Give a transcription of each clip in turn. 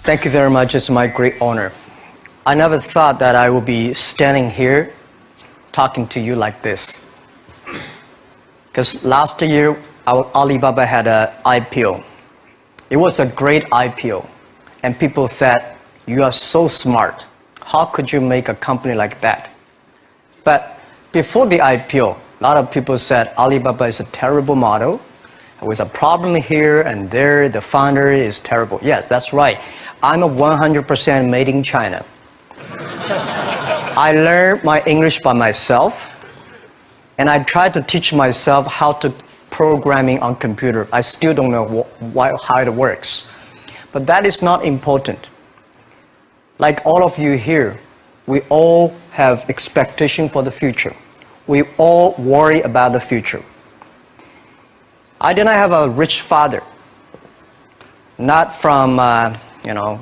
Thank you very much. It's my great honor. I never thought that I would be standing here talking to you like this. Because last year, our Alibaba had an IPO. It was a great IPO. And people said, you are so smart. How could you make a company like that? But before the IPO, a lot of people said Alibaba is a terrible model. With a problem here and there, the founder is terrible. Yes, that's right. I'm a 100% made in China. I learned my English by myself, and I tried to teach myself how to programming on computer. I still don't know how it works. But that is not important. Like all of you here, we all have expectation for the future. We all worry about the future. I did not have a rich father, not from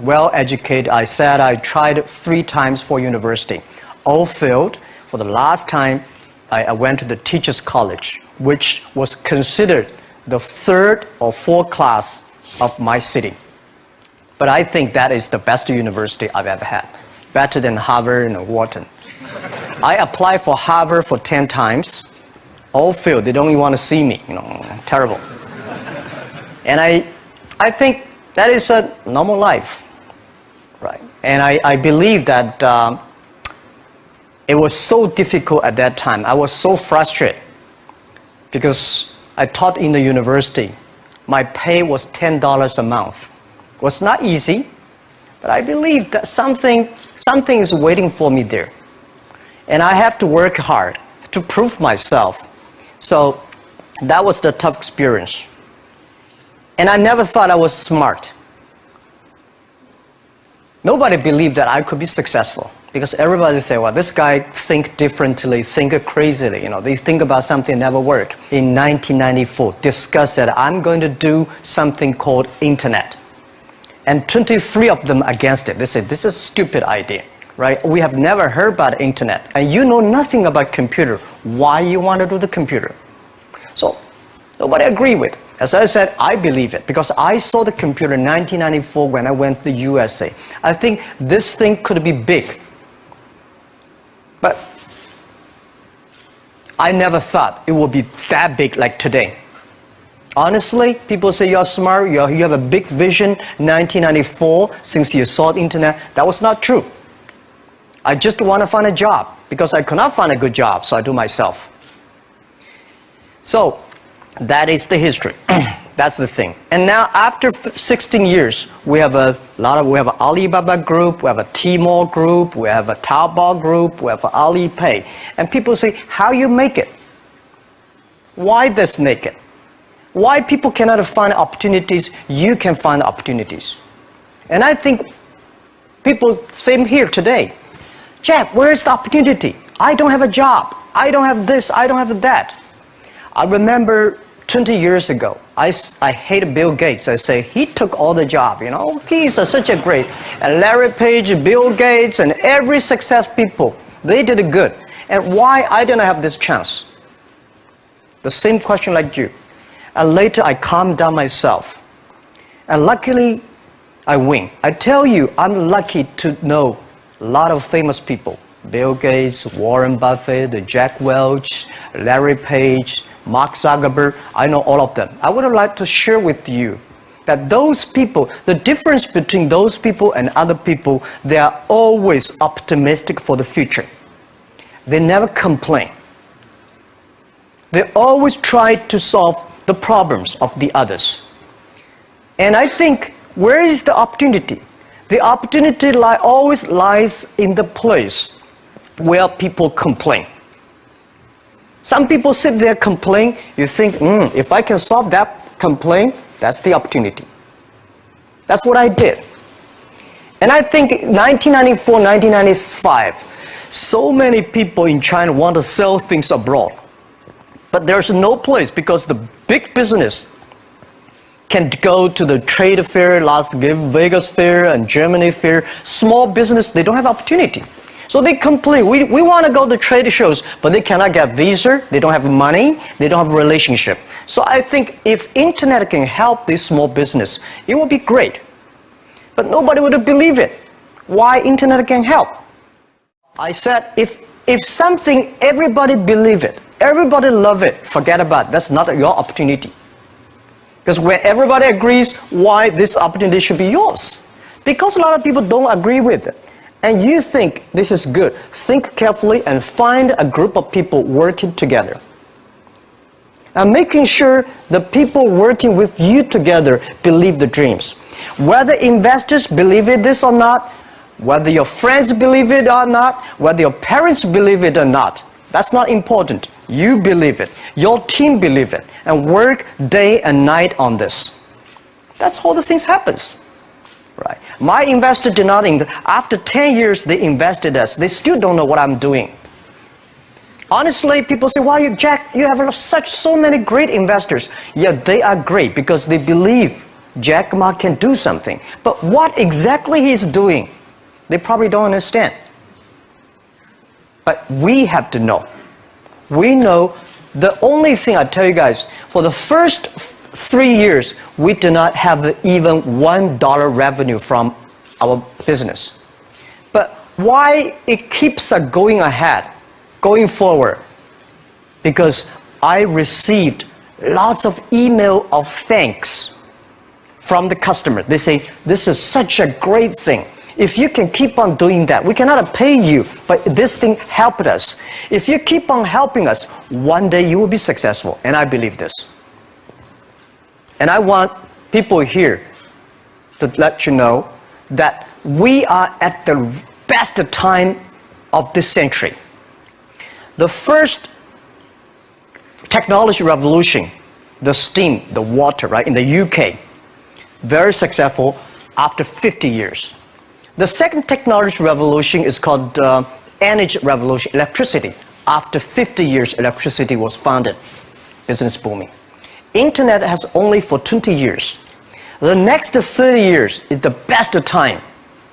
well-educated. I said I tried 3 times for university, all failed. For the last time, I went to the teachers' college, which was considered the 3rd or 4th class of my city. But I think that is the best university I've ever had, better than Harvard and Wharton. I applied for Harvard for 10 times. All failed. They don't even want to see me. Terrible. And I think that is a normal life, right? And I believe that it was so difficult at that time. I was so frustrated because I taught in the university. My pay was $10 a month. It was not easy, but I believe that something is waiting for me there. And I have to work hard to prove myself. So that was the tough experience. And I never thought I was smart. Nobody believed that I could be successful because everybody said, well, this guy think differently, think crazily. They think about something never work. In 1994, discussed that I'm going to do something called internet. And 23 of them against it. They said, this is a stupid idea, right? We have never heard about internet. And you know nothing about computer. Why you want to do the computer? So nobody agreed with it. As I said, I believe it because I saw the computer in 1994 when I went to the USA. I think this thing could be big. But I never thought it would be that big like today. Honestly, people say you're smart, you have a big vision. 1994, since you saw the internet, that was not true. I just want to find a job because I could not find a good job, so I do myself. So that is the history. That's the thing. And now after 16 years, we have an Alibaba Group, we have a Tmall Group, we have a Taobao Group, we have an Alipay. And people say, how you make it? Why this make it? Why people cannot find opportunities, you can find opportunities. And I think people, same here today. Jack, where is the opportunity? I don't have a job. I don't have this, I don't have that. I remember 20 years ago, I hated Bill Gates. I say, he took all the job, He's such a great. And Larry Page, Bill Gates, and every success people, they did it good. And why I didn't have this chance? The same question like you. And later I calmed down myself. And luckily, I win. I tell you, I'm lucky to know a lot of famous people. Bill Gates, Warren Buffett, Jack Welch, Larry Page, Mark Zuckerberg. I know all of them. I would like to share with you that those people, the difference between those people and other people, they are always optimistic for the future. They never complain. They always try to solve the problems of the others. And I think, where is the opportunity? The opportunity always lies in the place where people complain. Some people sit there complain, you think, if I can solve that complaint, that's the opportunity. That's what I did. And I think 1994, 1995, so many people in China want to sell things abroad. But there's no place because the big business can go to the trade fair, Las Vegas fair and Germany fair. Small business, they don't have opportunity. So they complain, we want to go to trade shows, but they cannot get visa, they don't have money, they don't have a relationship. So I think if internet can help this small business, it will be great. but nobody would believe it. Why internet can help? I said, if something, everybody believe it, everybody love it, forget about it. That's not your opportunity. Because when everybody agrees, why this opportunity should be yours? Because a lot of people don't agree with it. And you think this is good. Think carefully and find a group of people working together. And making sure the people working with you together believe the dreams. Whether investors believe it this or not, whether your friends believe it or not, whether your parents believe it or not, that's not important. You believe it. Your team believe it. And work day and night on this. That's how the things happens. Right. My investor did not, after 10 years they invested us. They still don't know what I'm doing. Honestly, people say, "Why Jack, you have so many great investors." Yeah, they are great because they believe Jack Ma can do something. But what exactly he's doing, they probably don't understand. But we have to know. We know the only thing I tell you guys, for the first 3 years, we do not have even $1 revenue from our business. But why it keeps us going ahead, going forward? Because I received lots of email of thanks from the customer. They say, "This is such a great thing. If you can keep on doing that, we cannot pay you, but this thing helped us. If you keep on helping us, one day you will be successful." And I believe this. And I want people here to let you know that we are at the best time of this century. The first technology revolution, the steam, the water, right, in the UK, very successful after 50 years. The second technology revolution is called energy revolution, electricity. After 50 years, electricity was founded, business booming. Internet has only for 20 years. The next 30 years is the best time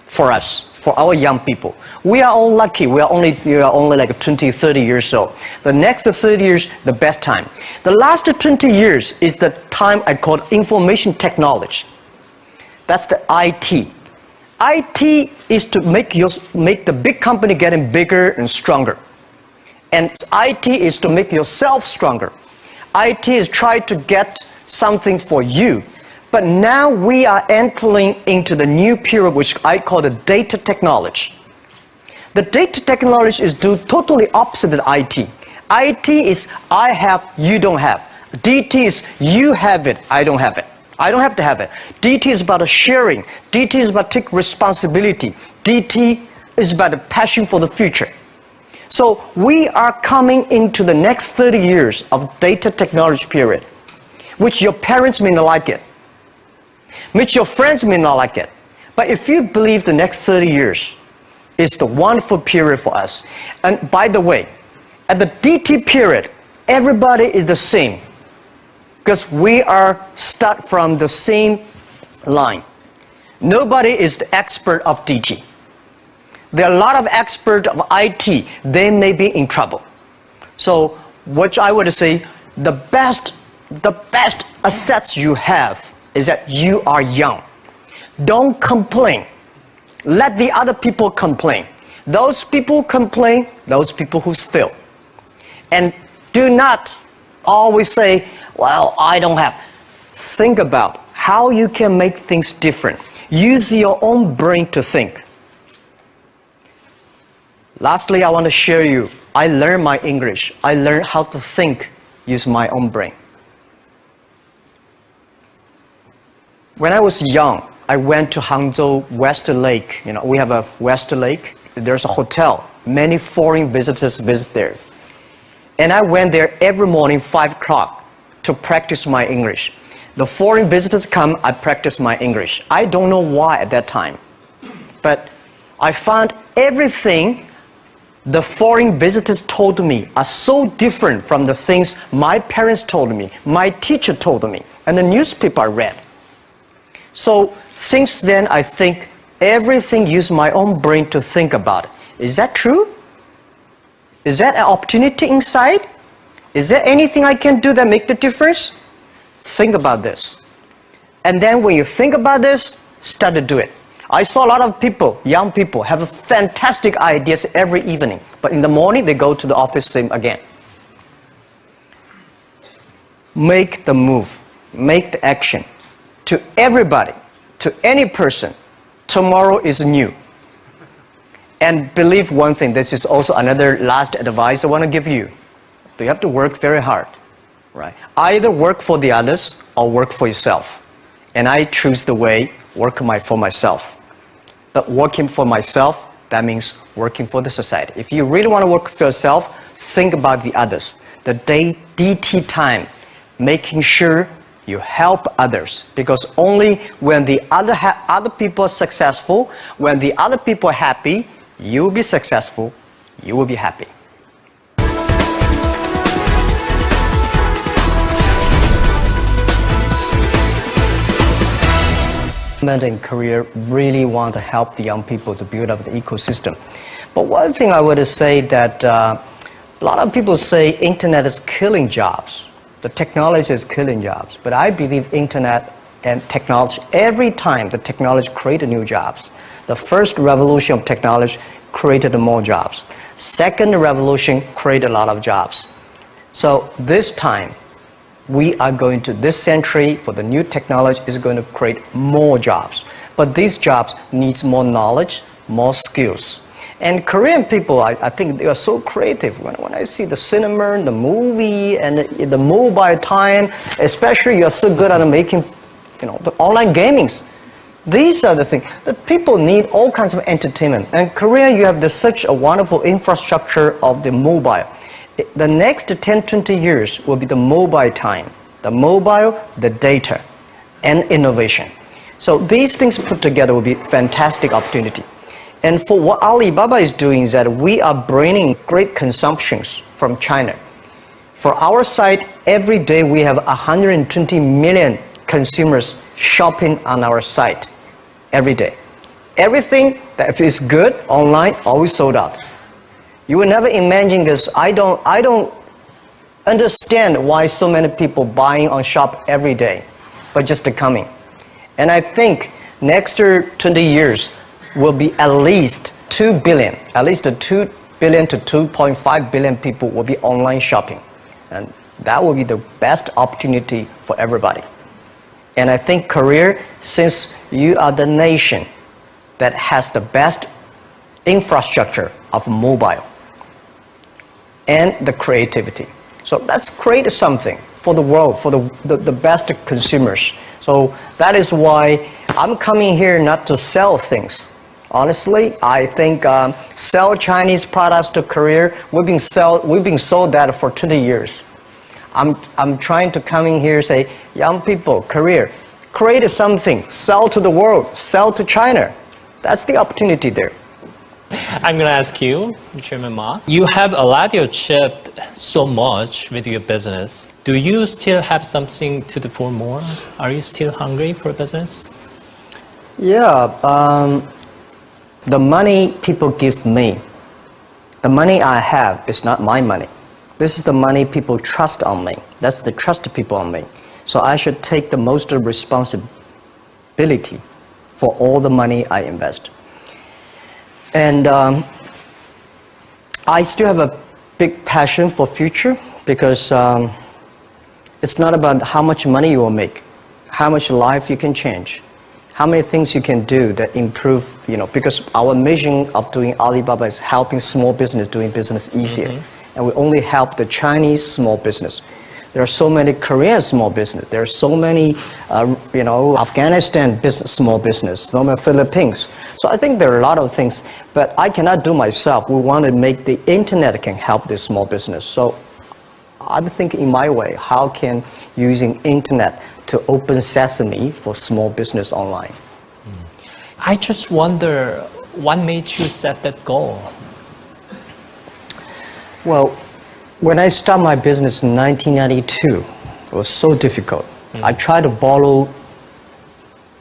for us, for our young people. We are all lucky. We are only like 20, 30 years old. The next 30 years, the best time. The last 20 years is the time I call information technology. That's the IT. IT is to make the big company getting bigger and stronger. And IT is to make yourself stronger. IT is trying to get something for you. But now we are entering into the new period, which I call the data technology. The data technology is totally opposite of IT. IT is I have, you don't have. DT is you have it, I don't have it. I don't have to have it. DT is about sharing. DT is about taking responsibility. DT is about the passion for the future. So we are coming into the next 30 years of data technology period, which your parents may not like it, which your friends may not like it. But if you believe the next 30 years is the wonderful period for us, and by the way, at the DT period, everybody is the same, because we are start from the same line. Nobody is the expert of DT. There are a lot of experts of IT. They may be in trouble. So what I would say, the best assets you have is that you are young. Don't complain. Let the other people complain. Those people complain, those people who fail. And do not always say, "Well, I don't have." Think about how you can make things different. Use your own brain to think. Lastly, I want to share you, I learned my English. I learned how to think, use my own brain. When I was young, I went to Hangzhou West Lake. You know, we have a West Lake. There's a hotel. Many foreign visitors visit there. And I went there every morning, 5 o'clock, to practice my English. The foreign visitors come, I practice my English. I don't know why at that time. But I found everything the foreign visitors told me are so different from the things my parents told me, my teacher told me, and the newspaper I read. So since then, I think everything use my own brain to think about it. Is that true? Is that an opportunity inside? Is there anything I can do that make the difference? Think about this. And then when you think about this, start to do it. I saw a lot of people, young people, have fantastic ideas every evening, but in the morning they go to the office same again. Make the move, make the action. To everybody, to any person, tomorrow is new. And believe one thing, this is also another last advice I want to give you. You have to work very hard, right? Either work for the others or work for yourself. And I choose the way, work for myself. But working for myself, that means working for the society. If you really want to work for yourself, think about the others. The DT time, making sure you help others. Because only when the other people are successful, when the other people are happy, you will be successful, you will be happy. In Korea really want to help the young people to build up the ecosystem. But one thing I would say that a lot of people say internet is killing jobs. The technology is killing jobs. But I believe internet and technology, every time the technology created new jobs. The first revolution of technology created more jobs. Second revolution created a lot of jobs. So this time, we are going to, this century, for the new technology, is going to create more jobs. But these jobs needs more knowledge, more skills. And Korean people, I think they are so creative. When I see the cinema, the movie, and the mobile time, especially you're so good at making, the online gamings. These are the things that people need, all kinds of entertainment. And Korea, you have such a wonderful infrastructure of the mobile. The next 10, 20 years will be the mobile time, the mobile, the data, and innovation. So these things put together will be fantastic opportunity. And for what Alibaba is doing is that we are bringing great consumptions from China. For our site, every day we have 120 million consumers shopping on our site every day. Everything that is good online, always sold out. You will never imagine this. I don't understand why so many people buying on shop every day, but just coming. And I think next 20 years will be at least 2 billion, at least 2 billion to 2.5 billion people will be online shopping. And that will be the best opportunity for everybody. And I think Korea, since you are the nation that has the best infrastructure of mobile, and the creativity. So let's create something for the world, for the best consumers. So that is why I'm coming here not to sell things. Honestly, I think sell Chinese products to Korea, we've been sold that for 20 years. I'm trying to come in here and say, young people, Korea, create something, sell to the world, sell to China. That's the opportunity there. I'm going to ask you, Chairman Ma. You have a lot achieved so much with your business. Do you still have something to do for more? Are you still hungry for business? Yeah, the money people give me, the money I have is not my money. This is the money people trust on me. That's the trust people on me. So I should take the most responsibility for all the money I invest. And I still have a big passion for future because it's not about how much money you will make, how much life you can change, how many things you can do that improve, because our mission of doing Alibaba is helping small business doing business easier. Mm-hmm. And we only help the Chinese small business. There are so many Korean small business. There are so many, Afghanistan small business, so many Philippines. So I think there are a lot of things, but I cannot do myself. We want to make the internet can help this small business. So I'm thinking in my way, how can using internet to open sesame for small business online? I just wonder, what made you set that goal? Well, when I started my business in 1992, it was so difficult. I tried to borrow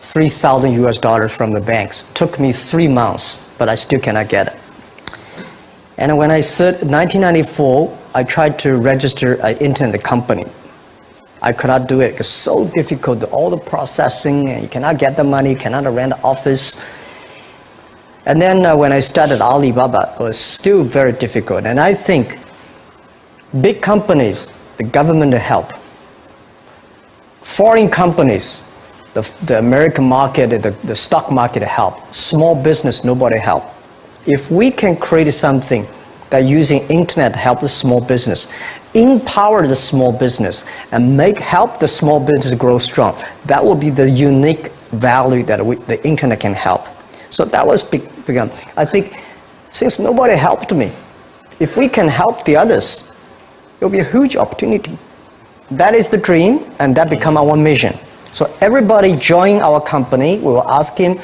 $3,000 US from the banks. It took me 3 months, but I still cannot get it. And when I said 1994, I tried to register an internet company. I could not do it. It's so difficult, all the processing, and you cannot get the money, you cannot rent an office. And then when I started Alibaba, it was still very difficult. And I think big companies, the government help. Foreign companies, the American market, the stock market help. Small business, nobody help. If we can create something that using internet help the small business, empower the small business, and help the small business grow strong, that will be the unique value that the internet can help. So that was begun. I think since nobody helped me, if we can help the others, it will be a huge opportunity. That is the dream, and that become our mission. So everybody join our company, we will ask him,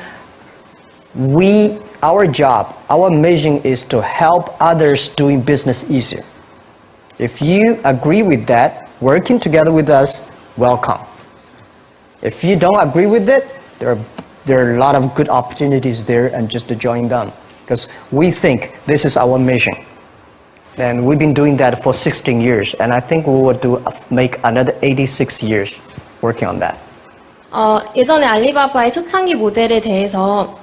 our job, our mission is to help others doing business easier. If you agree with that, working together with us, welcome. If you don't agree with it, there are a lot of good opportunities there, and just to join them. Because we think this is our mission. And we've been doing that for 16 years, and I think we will make another 86 years working on that. 예전에 알리바바의 초창기 모델에 대해서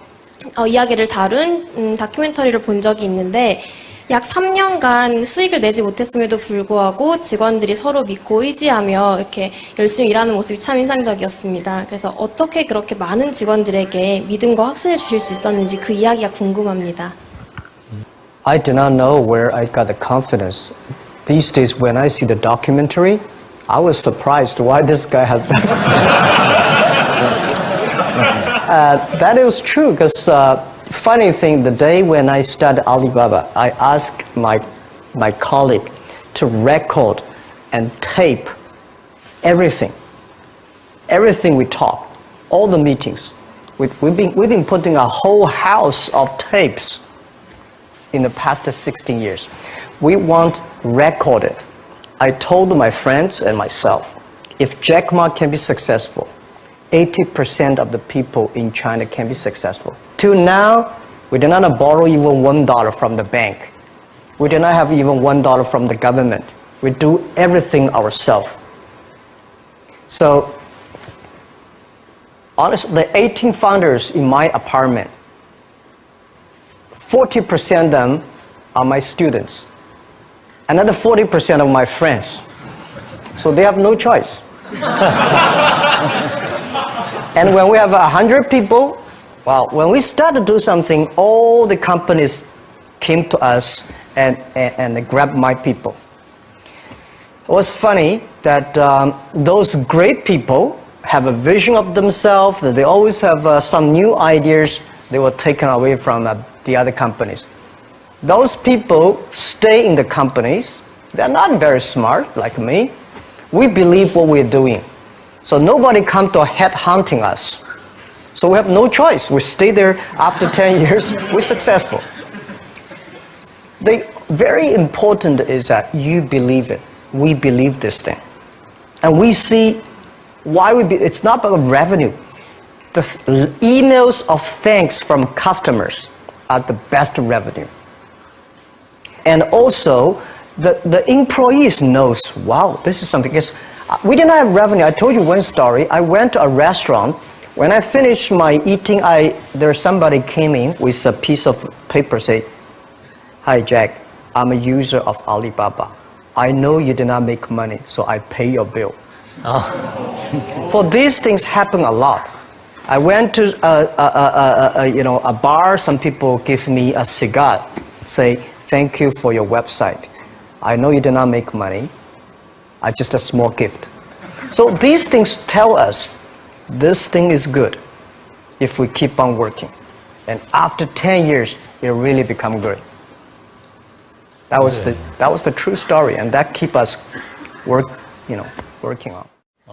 이야기를 다룬 다큐멘터리를 본 적이 있는데 약 3년간 수익을 내지 못했음에도 불구하고 직원들이 서로 믿고 의지하며 이렇게 열심히 일하는 모습이 참 인상적이었습니다. 그래서 어떻게 그렇게 많은 직원들에게 믿음과 확신을 주실 수 있었는지 그 이야기가 궁금합니다. I do not know where I got the confidence. These days when I see the documentary, I was surprised why this guy has that. That is true, because funny thing, the day when I started Alibaba, I asked my colleague to record and tape everything we talk, all the meetings. We've been putting a whole house of tapes in the past 16 years. We want recorded. I told my friends and myself, if Jack Ma can be successful, 80% of the people in China can be successful. Till now, we do not borrow even $1 from the bank. We do not have even $1 from the government. We do everything ourselves. So, honestly, the 18 founders in my apartment, 40% of them are my students. Another 40% of my friends. So they have no choice. And when we have 100 people, well, when we start to do something, all the companies came to us and they grabbed my people. It was funny that those great people have a vision of themselves, that they always have some new ideas. They were taken away from the other companies. Those people stay in the companies. They're not very smart like me. We believe what we're doing. So nobody come to head hunting us. So we have no choice. We stay there after 10 years, we're successful. The very important is that you believe it. We believe this thing. And we see why it's not about revenue. The emails of thanks from customers are the best revenue. And also, the employees knows, wow, this is something. Because we did not have revenue. I told you one story. I went to a restaurant. When I finished my eating, somebody came in with a piece of paper, say, "Hi Jack, I'm a user of Alibaba. I know you did not make money, so I pay your bill." For these things happen a lot. I went to a bar. Some people give me a cigar, say, "Thank you for your website. I know you did not make money. Just a small gift." So these things tell us this thing is good if we keep on working. And after 10 years, it really become good. That was the true story, and that keep us working on.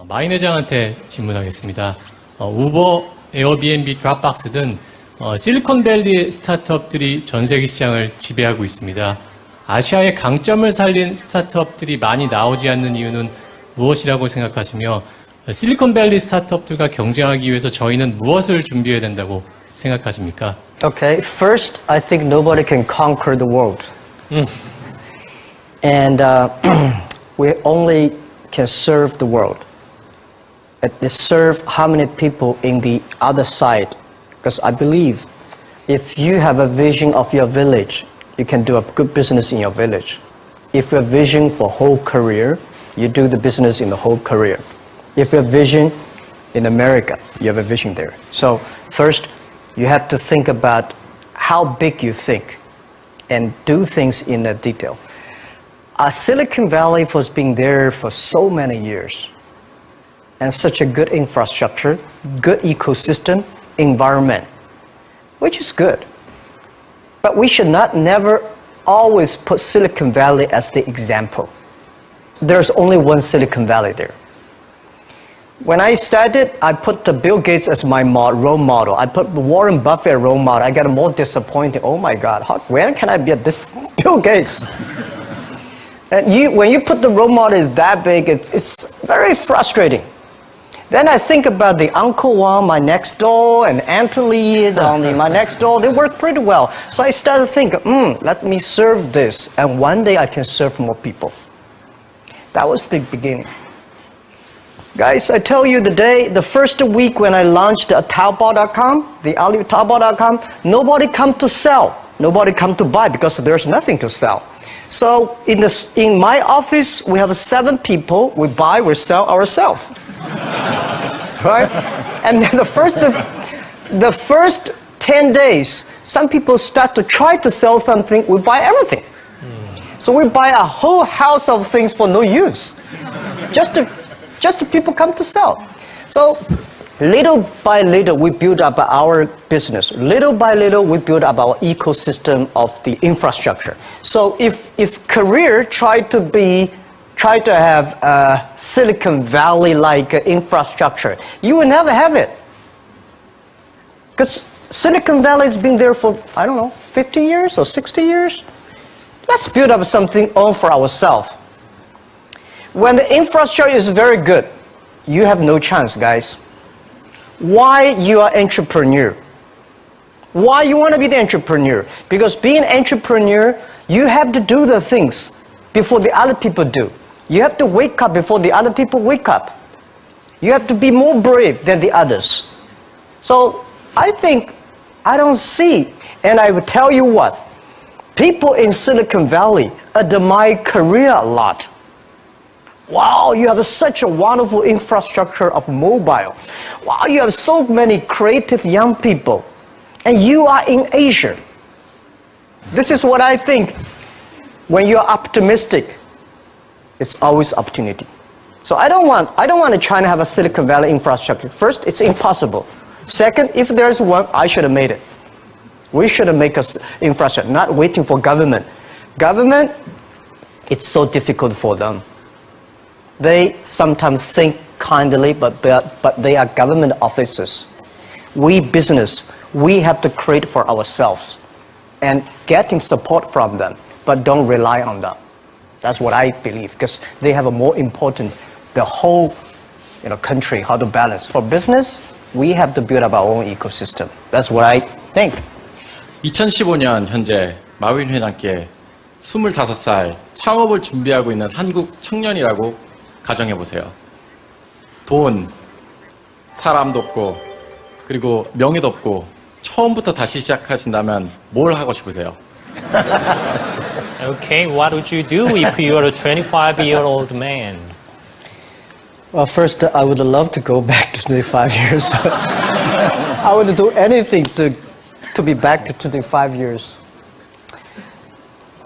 마인 회장한테 질문하겠습니다. 우버, 에어비앤비, 드랍박스 등 실리콘밸리 스타트업들이 전 세계 시장을 지배하고 있습니다. 아시아의 강점을 살린 스타트업들이 많이 나오지 않는 이유는 무엇이라고 생각하시며 실리콘밸리 스타트업들과 경쟁하기 위해서 저희는 무엇을 준비해야 된다고 생각하십니까? Okay, first, I think nobody can conquer the world. And we only can serve the world. Serve how many people in the other side? Because I believe If you have a vision of your village, you can do a good business in your village. If you have a vision for whole career, you do the business in the whole career. If you have a vision in America, you have a vision there. So first, you have to think about how big you think and do things in a detail. Silicon Valley was being there for so many years and such a good infrastructure, good ecosystem, environment, which is good. But we should not never always put Silicon Valley as the example. There's only one Silicon Valley there. When I started, I put the Bill Gates as my role model. I put Warren Buffett as role model. I got more disappointed. Oh my God, when can I be this Bill Gates? And when you put the role model is that big, it's very frustrating. Then I think about the Uncle Wang, my next door, and Anthony, my next door. They work pretty well. So I started thinking, let me serve this, and one day I can serve more people. That was the beginning. Guys, I tell you the first week when I launched Taobao.com, the Taobao.com, nobody come to sell. Nobody come to buy because there's nothing to sell. So in my office, we have 7 people. We buy, we sell ourselves. Right? And then the first 10 days, some people start to try to sell something, we buy everything. So we buy a whole house of things for no use. Just to people come to sell. So little by little, we build up our business. Little by little, we build up our ecosystem of the infrastructure. So if career try to have a Silicon Valley-like infrastructure, you will never have it. Because Silicon Valley has been there for, 50 years or 60 years. Let's build up something all for ourselves. When the infrastructure is very good, you have no chance, guys. Why you are entrepreneur? Why you want to be the entrepreneur? Because being an entrepreneur, you have to do the things before the other people do. You have to wake up before the other people wake up. You have to be more brave than the others. So I think, I don't see, and I will tell you what, people in Silicon Valley admire Korea a lot. Wow, you have such a wonderful infrastructure of mobile. Wow, you have so many creative young people. And you are in Asia. This is what I think. When you're optimistic, it's always opportunity. So I don't want China to have a Silicon Valley infrastructure. First, it's impossible. Second, if there's one, I should have made it. We should have made an infrastructure, not waiting for government. Government, it's so difficult for them. They sometimes think kindly, but they are government officers. We business, we have to create for ourselves and getting support from them, but don't rely on them. That's what I believe, because they have a more important, the whole country, how to balance. For business, we have to build up our own ecosystem. That's what I think. 2015년 현재 마윈 회장께 25살 창업을 준비하고 있는 한국 청년이라고 가정해보세요. 돈, 사람도 없고, 그리고 명예도 없고, 처음부터 다시 시작하신다면 뭘 하고 싶으세요? Okay, what would you do if you were a 25-year-old man? Well, first, I would love to go back to 25 years. I would do anything to be back to 25 years.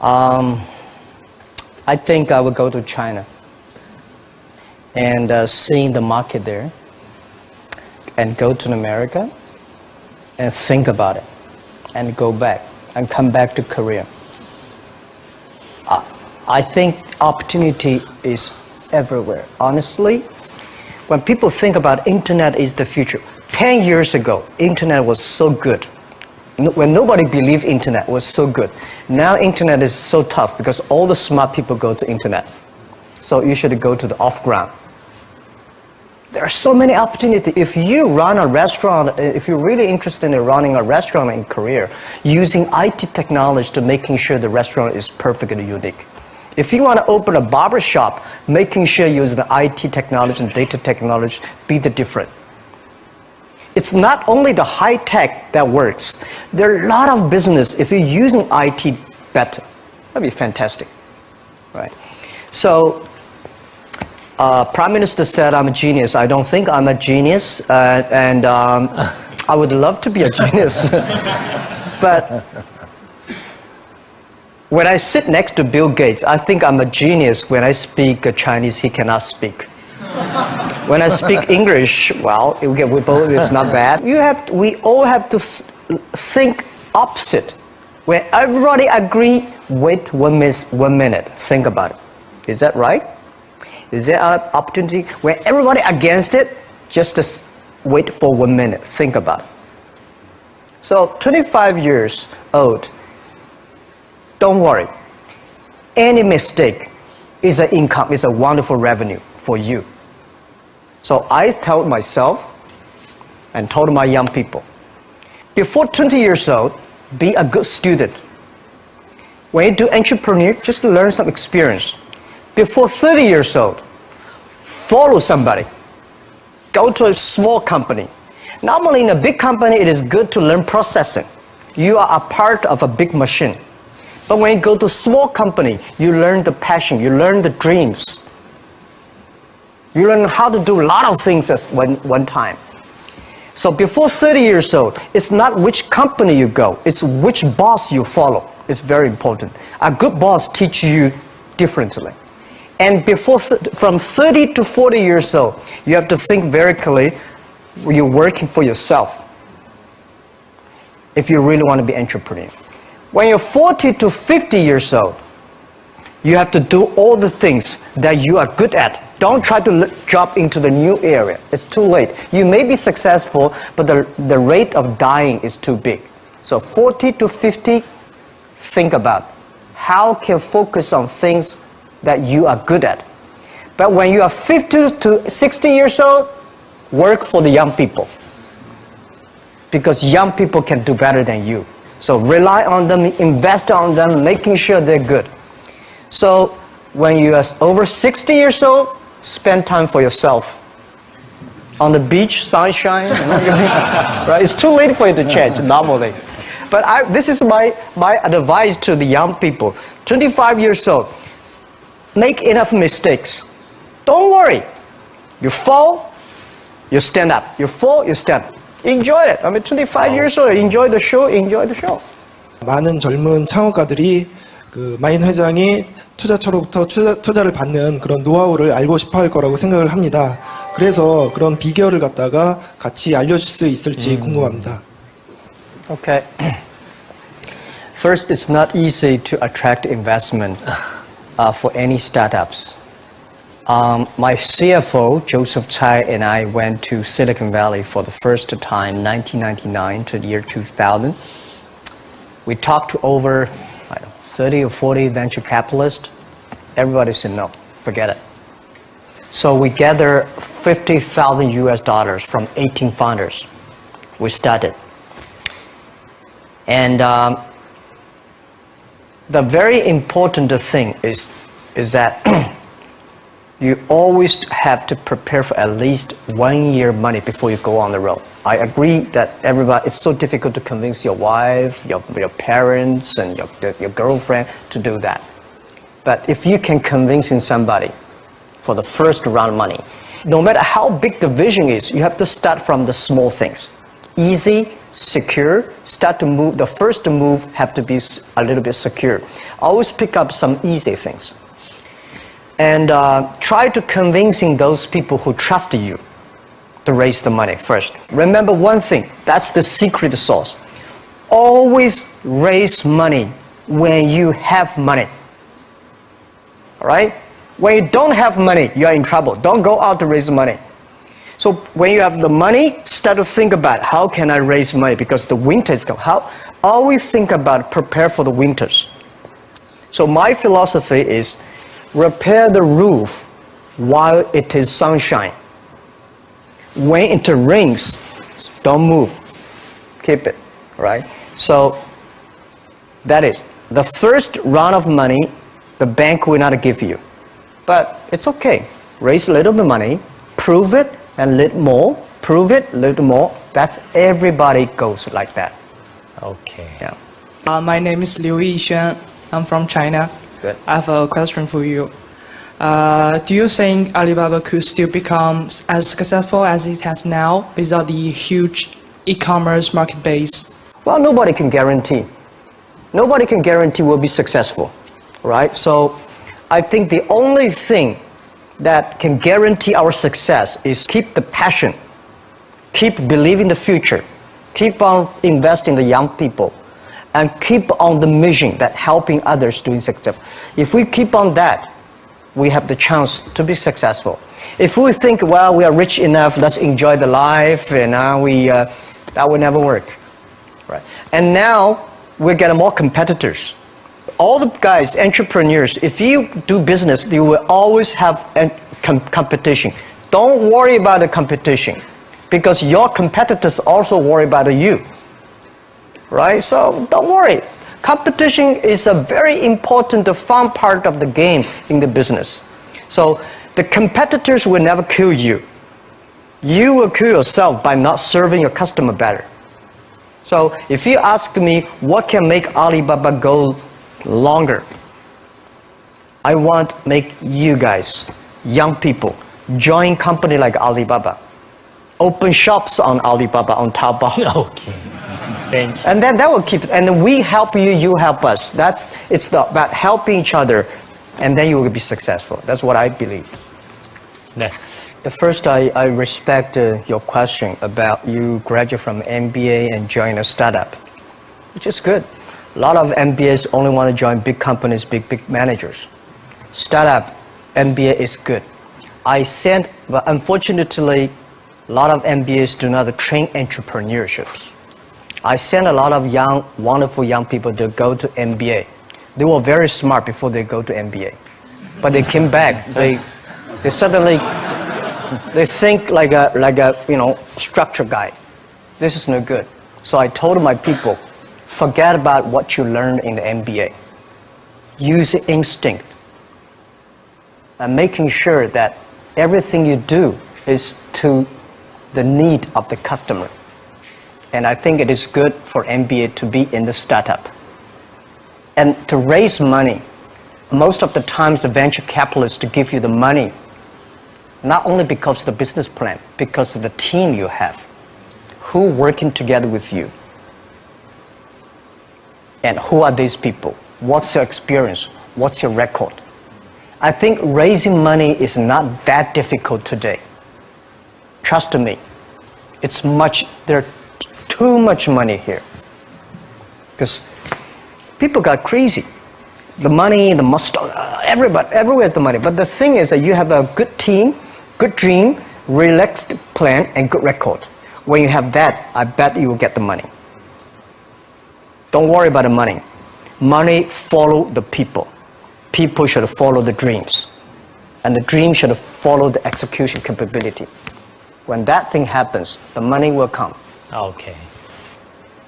I think I would go to China and seeing the market there, and go to America and think about it, and go back and come back to Korea. I think opportunity is everywhere. Honestly, when people think about internet is the future, 10 years ago, internet was so good. When nobody believed internet was so good. Now internet is so tough because all the smart people go to internet. So you should go to the off-ground. There are so many opportunities. If you run a restaurant, if you're really interested in running a restaurant in Korea, using IT technology to making sure the restaurant is perfectly unique. If you want to open a barber shop, making sure you use the IT technology and data technology, be the different. It's not only the high tech that works. There are a lot of business if you're using IT better. That'd be fantastic, right? So, Prime Minister said I'm a genius. I don't think I'm a genius, and I would love to be a genius. But when I sit next to Bill Gates, I think I'm a genius. When I speak Chinese, he cannot speak. When I speak English, well, it's not bad. We all have to think opposite. When everybody agree, wait 1 minute, think about it. Is that right? Is there an opportunity? When everybody against it, just wait for 1 minute, think about it. So 25 years old, don't worry. Any mistake is an income, is a wonderful revenue for you. So I told myself and told my young people, before 20 years old, be a good student. When you do entrepreneur, just learn some experience. Before 30 years old, follow somebody. Go to a small company. Normally in a big company, it is good to learn processing. You are a part of a big machine. But when you go to a small company, you learn the passion, you learn the dreams. You learn how to do a lot of things at one time. So before 30 years old, it's not which company you go, it's which boss you follow. It's very important. A good boss teaches you differently. And from 30 to 40 years old, you have to think very clearly, you're working for yourself if you really want to be an entrepreneur. When you're 40 to 50 years old, you have to do all the things that you are good at. Don't try to jump into the new area. It's too late. You may be successful, but the rate of dying is too big. So 40 to 50, think about how can you focus on things that you are good at. But when you are 50 to 60 years old, work for the young people. Because young people can do better than you. So rely on them, invest on them, making sure they're good. So when you are over 60 years old, spend time for yourself. On the beach, sunshine, right? It's too late for you to change normally. But this is my advice to the young people. 25 years old, make enough mistakes. Don't worry. You fall, you stand up. You fall, you stand up. Enjoy it. 25 years old, enjoy the show, enjoy the show. 많은 젊은 창업가들이 그 마인 회장이 투자처로부터 투자를 받는 그런 노하우를 알고 싶어 할 거라고 생각을 합니다. 그래서 그런 비결을 갖다가 같이 알려줄 수 있을지 궁금합니다. Okay. First, it's not easy to attract investment for any startups. My CFO, Joseph Tsai, and I went to Silicon Valley for the first time, 1999 to the year 2000. We talked to over 30 or 40 venture capitalists. Everybody said no, forget it. So we gathered $50,000 US from 18 founders. We started. And the very important thing is that you always have to prepare for at least 1 year money before you go on the road. I agree that it's so difficult to convince your wife, your parents, and your girlfriend to do that. But if you can convince somebody for the first round of money, no matter how big the vision is, you have to start from the small things. Easy, secure, start to move. The first move have to be a little bit secure. Always pick up some easy things. And try to convincing those people who trust you to raise the money first. Remember one thing, that's the secret sauce. Always raise money when you have money. All right? When you don't have money, you're in trouble. Don't go out to raise money. So when you have the money, start to think about how can I raise money because the winter is coming. Always think about prepare for the winters. So my philosophy is repair the roof while it is sunshine. When it rains, don't move. Keep it, right? So that is the first round of money, the bank will not give you. But it's okay. Raise a little bit of money, prove it and a little more, prove it a little more, That's everybody goes like that. Okay. Yeah. My name is Liu Yixuan. I'm from China. Good. I have a question for you. Do you think Alibaba could still become as successful as it has now without the huge e-commerce market base? Well, nobody can guarantee. Nobody can guarantee we'll be successful, right? So I think the only thing that can guarantee our success is keep the passion, keep believing the future, keep on investing in the young people, and keep on the mission that helping others doing success. If we keep on that, we have the chance to be successful. If we think, well, we are rich enough, let's enjoy the life, and that will never work, right? And now we're getting more competitors. All the guys, entrepreneurs, if you do business, you will always have competition. Don't worry about the competition, because your competitors also worry about you, right? So don't worry. Competition is a very important, fun part of the game in the business. So the competitors will never kill you. You will kill yourself by not serving your customer better. So if you ask me what can make Alibaba go longer, I want to make you guys, young people, join company like Alibaba. Open shops on Alibaba, on Taobao. Okay. Thank you. And then that will keep it. And then we help you, you help us. It's about helping each other, and then you will be successful. That's what I believe. 네. First, I respect your question about you graduate from MBA and join a startup, which is good. A lot of MBAs only want to join big companies, big managers. Startup, MBA is good. But unfortunately, a lot of MBAs do not train entrepreneurships. I sent a lot of wonderful young people to go to MBA. They were very smart before they go to MBA, but they came back. They suddenly they think like a structure guy. This is no good. So I told my people, forget about what you learned in the MBA. Use instinct and making sure that everything you do is to the need of the customer. And I think it is good for MBA to be in the startup. And to raise money, most of the times the venture capitalists to give you the money, not only because of the business plan, because of the team you have, who working together with you. And who are these people? What's your experience? What's your record? I think raising money is not that difficult today. Trust me, there's too much money here. Because people got crazy. The money, the muscle, everywhere's the money. But the thing is that you have a good team, good dream, relaxed plan, and good record. When you have that, I bet you will get the money. Don't worry about the money. Money follow the people. People should follow the dreams. And the dream should follow the execution capability. When that thing happens, the money will come. Okay.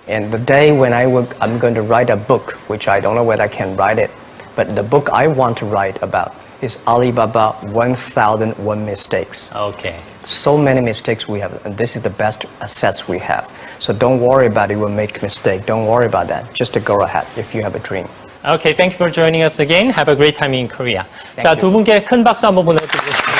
And the day when I'm going to write a book, which I don't know whether I can write it, but the book I want to write about is Alibaba 1001 Mistakes. Okay. So many mistakes we have, and this is the best assets we have. So don't worry about it, you will make a mistake. Don't worry about that. Just to go ahead if you have a dream. Okay, thank you for joining us again. Have a great time in Korea. 자, you. 두 분께 큰 박수 한번 보내드리겠습니다.